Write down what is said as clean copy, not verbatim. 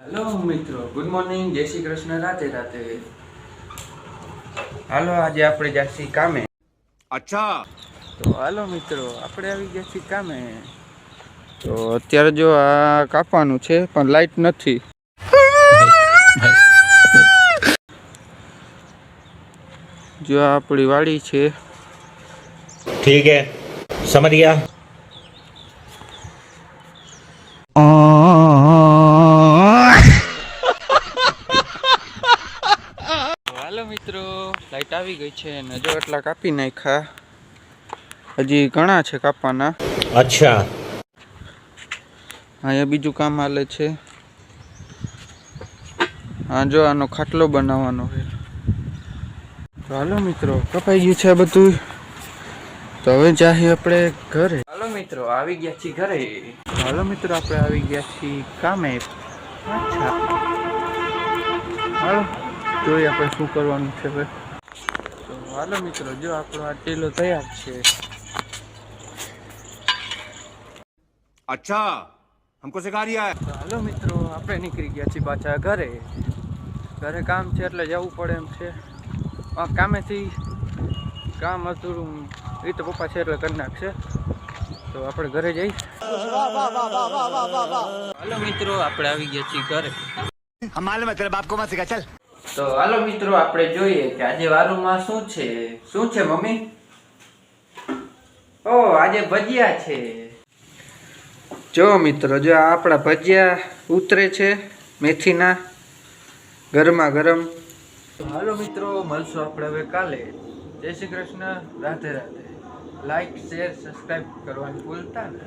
Hello मित्रों, good morning, जय श्री कृष्ण, राधे राधे। हालो आज આપણે જાસી કામે। अच्छा તો હાલો મિત્રો, આપણે આવી ગયા છીએ કામે। તો અત્યારે જો આ કાપવાનું છે પણ લાઈટ નથી। જો આ આપણી વાડી છે। ठीक है समझ गया। હાલો મિત્રો, લાઈટ આવી ગઈ છે અને જો એટલા કાપી નાખ્યા। હજી ઘણા છે કાપવાના। अच्छा અહીંયા બીજું કામ હાલે છે। હા જો આનો ખાટલો બનાવવાનો છે। તો હાલો મિત્રો, કપાઈ ગયું છે આ બધું। તો હવે જાહી આપણે ઘરે। હાલો મિત્રો, આવી ગયા છીએ ઘરે। હાલો મિત્રો, આપણે આવી ગયા છીએ કામે પાછા। હાલો જોઈએ આપણે શું કરવાનું છે હવે। તો હાલો મિત્રો, જો આપણો આ ટેલો તૈયાર છે। अच्छा हमको सिखा रिया है। તો હાલો મિત્રો, આપણે નીકળી ગયા છીએ પાછા ઘરે। ઘરે કામ છે એટલે જવું પડે એમ છે। કામેથી કામ અધૂરું એ તો પપ્પા છે એટલે કરી નાખશે। તો આપણે ઘરે જઈ। હાલો મિત્રો, આપણે આવી ગયા છીએ ઘરે। हमारे में तेरे बाप को मत सिखा चल। તો હાલો મિત્રો, આપણે જોઈએ કે આજે વારુમાં શું છે। શું છે મમ્મી? ઓ આજે ભજીયા છે। જો મિત્રો, જો આ આપણા ભજીયા ઉતરે છે મેથીના, ગરમા ગરમ। હાલો મિત્રો, મળશું આપણે હવે કાલે। જય Shri Krishna, Radhe Radhe. Like share subscribe કરવાનું ભૂલતા નહીં।